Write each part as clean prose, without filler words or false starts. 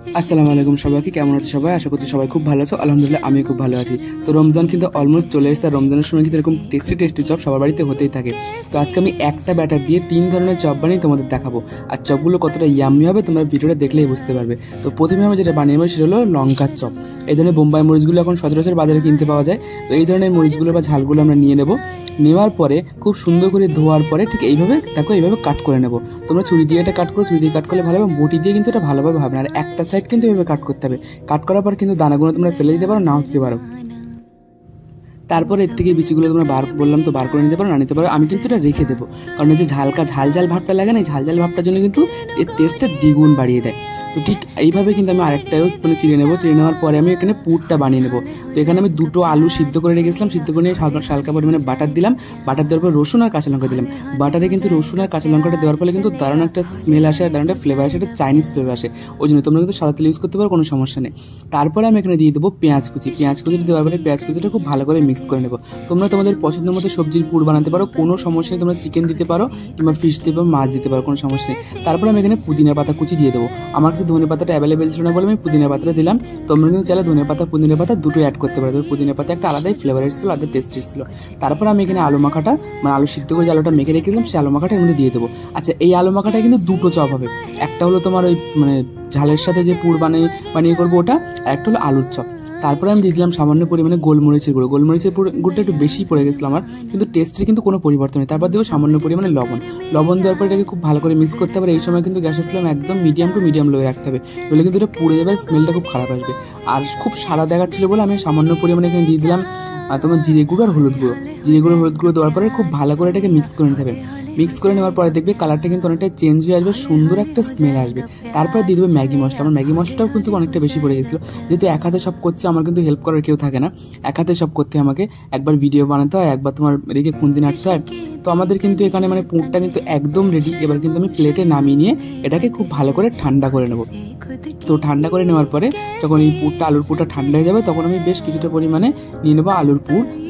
আসসালামু আলাইকুম সবাইকে, কেমন আছো সবাই? আশা করছি সবাই খুব ভালো আছো। আলহামদুলিল্লাহ আমি খুব ভালো আছি। তো রমজান কিন্তু অলমোস্ট চলে এসেছে। রমজানের সময় কিন্তু এরকম টেস্টি টেস্টি চপ সবার বাড়িতে হতেই থাকে। তো আজকে আমি একটা ব্যাটার দিয়ে 3 ধরনের চপ বানিয়ে তোমাদের দেখাবো। আর চপগুলো কতটা ইয়াম্মি হবে তোমরা ভিডিওটা দেখলেই বুঝতে পারবে। তো প্রথমে আমি যেটা বানিয়ে নেবো সেটা হলো লঙ্কার চপ। এই ধরনের বোম্বাই মরিচগুলো এখন সচরাচর বাজারে কিনতে পাওয়া যায়। তো এই ধরনের মরিচগুলো বা ঝালগুলো আমরা নিয়ে নেবো। নেওয়ার পরে খুব সুন্দর করে ধোয়ার পরে ঠিক এইভাবে দেখো এইভাবে কাট করে নেবো। তোমরা ছুরি দিয়ে এটা কাট করো, ছুরি দিয়ে কাট করলে ভালো হবে। বটি দিয়ে কিন্তু এটা ভালোভাবে হবে না। আর একটা সাইড কিন্তু এভাবে কাট করতে হবে। কাট করার পর কিন্তু দানাগুলো তোমরা ফেলে দিতে পারো, নাও দিতে পারো। তারপরে এর থেকে বিচিগুলো তোমরা বললাম তো বার করে নিতে পারো, না নিতে পারো। আমি কিন্তু এটা রেখে দেবো, কারণ এই যে ঝাল ঝাল ভাবটা লাগে না, এই ঝাল ভাবটার জন্য কিন্তু এর টেস্টটা দ্বিগুণ বাড়িয়ে দেয়। তো ঠিক এইভাবে কিন্তু আমি আরেকটাও মানে চিড়ে নেবো। চিড়ে নেওয়ার পরে আমি এখানে পুরটা বানিয়ে নেবো। তো এখানে আমি 2টো আলু সিদ্ধ করে রেখেছিলাম। সিদ্ধ করে নিয়ে হালকা পরিমাণে বাটার দিলাম। বাটার দেওয়ার পর রসুন আর কাঁচা লঙ্কা দিলাম। বাটারে কিন্তু রসুন আর কাঁচা লঙ্কাটা দেওয়ার ফলে কিন্তু দারুণ একটা স্মেল আসে, দারুণ একটা ফ্লেভার আসে, একটা চাইনিজ ফ্লেভার আসে। ওই জন্য তোমরা কিন্তু সাদা তেল ইউজ করতে পারো, কোনো সমস্যা নেই। তারপরে আমি এখানে দিয়ে দেবো পেঁয়াজ কুচি। পেঁয়াজ কুচি দেওয়ার পরে পেঁয়াজ কুচিটা খুব ভালো করে মিক্স করে নেবো। তোমরা তোমাদের পছন্দ মতো সবজির পুর বানাতে পারো, কোনো সমস্যা নেই। তোমরা চিকেন দিতে পারো কিংবা ফিশ দিতে পারো, মাছ দিতে পারো, কোনো সমস্যা নেই। তারপরে আমি এখানে পুদিনা পাতা কুচি দিয়ে দেবো। আমার কাছে ধনে পাতাটা অ্যাভেলেবেল ছিল না বলে আমি পুদিনা পাতাটা দিলাম। তোমরা কিন্তু চাইলে ধনে পাতা পুদিনা পাতা দুটো অ্যাড করতে পারো। পুদিনা পাতা একটা আলাদাই ফ্লেভার এসেছিল, আলাদা টেস্ট এসেছিল। তারপর আমি এখানে আলু মাখাটা মানে আলু সিদ্ধ করে যে আলুটা মেখে রেখেছিলাম সেই আলু মাখাটা এর মধ্যে দিয়ে দেবো। আচ্ছা, এই আলু মাখাটা কিন্তু 2টো চপ হবে। একটা হলো তোমার ওই মানে ঝালের সাথে যে পুর বানিয়ে করবো ওটা, আর একটা হলো আলুর চপ। তারপরে আমি দিয়ে দিলাম সামান্য পরিমাণে গোলমরিচের গুঁড়ো। গোলমরিচের গুঁড়োটা একটু বেশি পড়ে গেছিলো আমার, কিন্তু টেস্টের কিন্তু কোনো পরিবর্তন নেই। তারপর দেবো সামান্য পরিমাণে লবণ দেওয়ার পর এটাকে খুব ভালো করে মিক্স করতে হবে। এই সময় কিন্তু গ্যাসের ফ্লেম একদম মিডিয়াম টু মিডিয়াম লোয়ে রাখতে হবে, নইলে কিন্তু এটা পুড়ে যাবে, স্মেলটা খুব খারাপ আসবে। আর খুব সাদা দেখাচ্ছিল বলে আমি সামান্য পরিমাণে এখানে দিয়ে দিলাম তোমার জিরে গুঁড়ো আর হলুদ গুঁড়ো দেওয়ার পরে খুব ভালো করে এটাকে মিক্স করে নিতে হবে। মিক্স করে নেওয়ার পরে দেখবে কালারটা কিন্তু অনেকটা চেঞ্জ হয়ে আসবে, সুন্দর একটা স্মেল আসবে। তারপরে দিয়ে দেবে ম্যাগি মশলা। আমার ম্যাগি মশলাটাও কিন্তু অনেকটা বেশি পড়ে গেছিলো, যেহেতু এক হাতে সব করছে, আমার কিন্তু হেল্প করার কেউ থাকে না। এক হাতে সব করতে আমাকে, একবার ভিডিও বানাতে হয়, একবার তোমার এদিকে খুন্তি নাড়তে হয়। তো আমাদের কিন্তু এখানে মানে পুরটা কিন্তু একদম রেডি। এবার কিন্তু আমি প্লেটে নামিয়ে নিয়ে এটাকে খুব ভালো করে ঠান্ডা করে নেবো। তো ঠান্ডা করে নেওয়ার পরে যখন এই আলুর পুরটা ঠান্ডা হয়ে যাবে তখন আমি বেশ কিছুটা পরিমাণে নিয়ে নেবো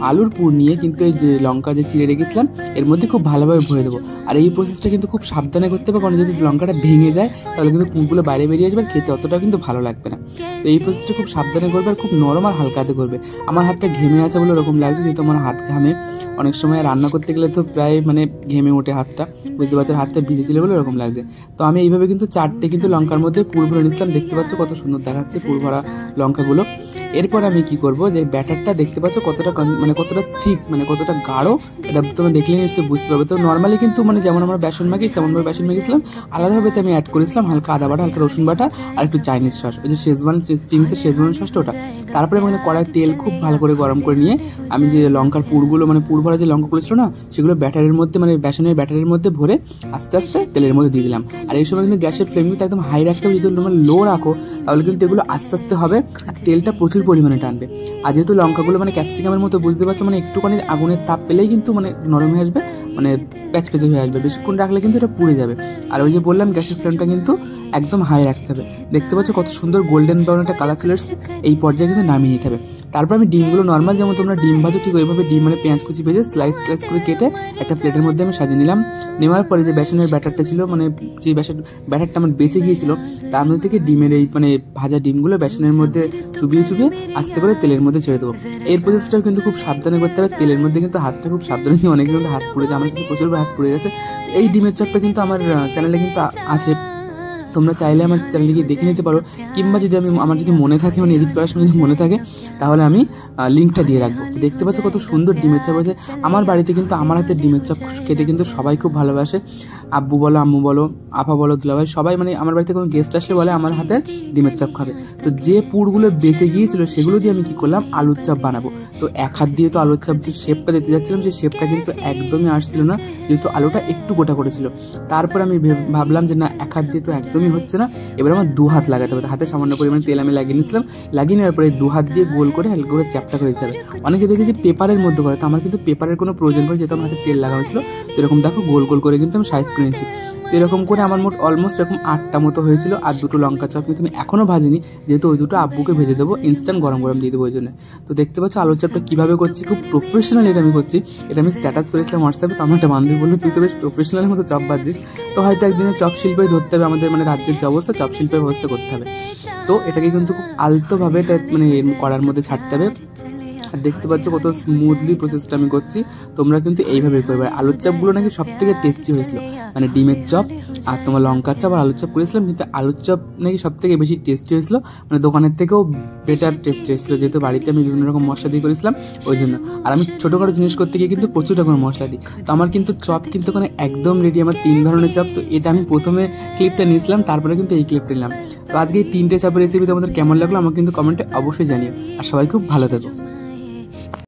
আলুর পুর নিয়ে কিন্তু এই যে লঙ্কা যে চিড়ে রেখেছিলাম এর মধ্যে খুব ভালোভাবে ভরে দেবো। আর এই প্রসেসটা কিন্তু খুব সাবধানে করতে হবে, কারণ যদি লঙ্কাটা ভেঙে যায় তাহলে কিন্তু পুরগুলো বাইরে বেরিয়ে আসবে, আর খেতে অতটাও কিন্তু ভালো লাগবে না। তো এই প্রসেসটা খুব সাবধানে করবে আর খুব নরম আর হালকাতে করবে। আমার হাতটা ঘেমে আছে বলে এরকম লাগছে, যেহেতু আমার হাত ঘামে। অনেক সময় রান্না করতে গেলে তো প্রায় মানে ঘেমে ওঠে হাতটা, বুঝতে পারছো, হাতটা ভিজেছিল বলে এরকম লাগছে। তো আমি এইভাবে কিন্তু 4টে কিন্তু লঙ্কার মধ্যে পুর ভরে নিচ্ছিলাম। দেখতে পাচ্ছ কত সুন্দর দেখাচ্ছে পুর ভরা লঙ্কাগুলো। এরপর আমি কি করব, যে ব্যাটারটা দেখতে পাচ্ছ কতটা মানে কতটা থিক, মানে কতটা গাঢ়, এটা তোমরা দেখলে নিশ্চয়ই বুঝতে পারবে। তো নর্মালি কিন্তু মানে যেমন আমরা বেসন মাখি তেমনভাবে বেসন মেখেছিলাম, আলাদাভাবে আমি অ্যাড করেছিলাম হালকা আদা বাটা, হালকা রসুন বাটা আর একটু চাইনিজ সস, ওই যে চিংসের শেজওয়ান সসটা ওটা। তারপরে মানে কড়াই তেল খুব ভালো করে গরম করে নিয়ে আমি যে লঙ্কার পুরগুলো মানে পুর ভরা যে লঙ্কাগুলো ছিল না, সেগুলো ব্যাটারের মধ্যে মানে বেসনের ব্যাটারের মধ্যে ভরে আস্তে আস্তে তেলের মধ্যে দিয়ে দিলাম। আর এই সময় কিন্তু গ্যাসের ফ্লেম কিন্তু একদম হাই রাখতে হবে। যদি তোমরা লো রাখো তাহলে কিন্তু এগুলো আস্তে আস্তে হবে আর তেলটা প্রচুর পরিমাণে টানবে। আর যেহেতু লঙ্কাগুলো মানে ক্যাপসিকামের মতো, বুঝতে পারছো, মানে একটুখানি আগুনের তাপ পেলেই কিন্তু মানে নরম হয়ে আসবে, মানে প্যাচপ্যাচে হয়ে আসবে। বেশিক্ষণ রাখলে কিন্তু এটা পুড়ে যাবে। আর ওই যে বললাম গ্যাসের ফ্লেমটা কিন্তু একদম হাই রাখতে হবে। দেখতে পাচ্ছ কত সুন্দর গোল্ডেন ব্রাউন একটা কালার চলে এসেছে। এই পর্যায়ে কিন্তু নামিয়ে নিতে হবে। তারপর আমি ডিমগুলো নর্মাল যেমন তোমরা ডিম ভাজো ঠিক ওইভাবে ডিম মানে পেঁয়াজ কুচি ভেজে স্লাইস করে কেটে একটা প্লেটের মধ্যে আমি সাজিয়ে নিলাম। নেওয়ার পরে যে বেসনের ব্যাটারটা ছিল, মানে যে ব্যাটারটা আমার বেঁচে গিয়েছিল, তার মধ্যে থেকে ডিমের এই মানে ভাজা ডিমগুলো বেসনের মধ্যে চুবিয়ে আস্তে করে তেলের মধ্যে ছেড়ে দেবো। এই প্রসেসটাও কিন্তু খুব সাবধানে করতে হবে। তেলের মধ্যে কিন্তু হাতটা খুব সাবধানে দিয়ে, অনেকে কিন্তু হাত পুড়ে যায়, আমার কিন্তু প্রচুর হাত পুড়ে গেছে। এই ডিমের চপটা কিন্তু আমার চ্যানেলে কিন্তু আছে, তোমরা চাইলে আমার চ্যানেলে গিয়ে দেখে নিতে পারো, কিংবা যদি আমার যদি মনে থাকে, মানে এডিট করার সময় যদি মনে থাকে তাহলে আমি লিঙ্কটা দিয়ে রাখবো। তো দেখতে পাচ্ছ কত সুন্দর ডিমের চপ আছে। আমার বাড়িতে কিন্তু আমার হাতের ডিমের চপ খেতে কিন্তু সবাই খুব ভালোবাসে। আব্বু বলো, আম্মু বলো, আপা বলো, দুলাভাই, সবাই মানে আমার বাড়িতে কোনো গেস্ট আসলে বলে আমার হাতের ডিমের চপ খাবে। তো যে পুরগুলো বেঁচে গিয়েছিল সেগুলো দিয়ে আমি কি করলাম, আলুর চপ বানাবো। তো এক হাত দিয়ে তো আলুর চপ যে শেপটা দিতে যাচ্ছিলাম সেই শেপটা কিন্তু একদমই আসছিল না, যেহেতু আলুটা একটু গোটা করেছিল। তারপর আমি ভাবলাম যে না, এক হাত দিয়ে তো একদমই হচ্ছে না, এবার আমার 2 হাত লাগাতে হবে। হাতে সামান্য পরিমাণে তেল আমি লাগিয়ে নিয়েছিলাম। লাগিয়ে নেওয়ার পরে 2 হাত দিয়ে গোল করে হালকা করে চ্যাপটা করে দিতে হবে। অনেকে দেখেছি পেপারের মধ্যে করে, তো আমার কিন্তু পেপারের কোনো প্রয়োজন পড়ে, যেহেতু আমার হাতে তেল লাগানো ছিল। তো এরকম দেখো গোল গোল করে কিন্তু আমি সাইজ করে নিয়েছি। তো এরকম করে আমার মোট অলমোস্ট এরকম 8টা মতো হয়েছিল। আর 2টো লঙ্কা চপ কিন্তু আমি এখনও ভাজিনি, যেহেতু ওই 2টো আব্বুকে ভেজে দেবো, ইনস্ট্যান্ট গরম গরম দিয়ে দেবো ওই জন্য। তো দেখতে পাচ্ছ আলুর চপটা কীভাবে করছি, খুব প্রফেশনাল এটা আমি করছি। এটা আমি স্ট্যাটাস করেছিলাম হোয়াটসঅ্যাপে, তো আমার একটা বান্ধবী বললো তুই তো বেশ প্রফেশনালের মতো চপ ভাজছিস। তো হয়তো একদিনে চপ শিল্পই ধরতে হবে, আমাদের মানে রাজ্যের যে অবস্থা চপ শিল্পের ব্যবস্থা করতে হবে। তো এটাকে কিন্তু খুব আলতোভাবে এটা মানে কড়ার মধ্যে ছাড়তে হবে। আর দেখতে পাচ্ছ কত স্মুথলি প্রসেসটা আমি করছি, তোমরা কিন্তু এইভাবেই করবে। আলুর চপগুলো নাকি সব থেকে টেস্টি হয়েছিল, মানে ডিমের চপ আর তোমার লঙ্কার চপ আর আলুর চপ করেছিলাম, কিন্তু আলুর চপ নাকি সব থেকে বেশি টেস্টি হয়েছিল, মানে দোকানের থেকেও বেটার টেস্টি হয়েছিল, যেহেতু বাড়িতে আমি বিভিন্ন রকম মশলা দিয়ে করেছিলাম ওই জন্য। আর আমি ছোটোখাটো জিনিস করতে গিয়ে কিন্তু প্রচুর রকম মশলা দিই। তো আমার কিন্তু চপ কিন্তু ওখানে একদম রেডি, আমার 3 ধরনের চপ। তো এটা আমি প্রথমে ক্লিপটা নিয়েছিলাম, তারপরে কিন্তু এই ক্লিপটা নিলাম। তো আজকে এই 3টে চপের রেসিপি তোমাদের কেমন লাগলো আমাকে কিন্তু কমেন্টে অবশ্যই জানিও। আর সবাই খুব ভালো থেকো।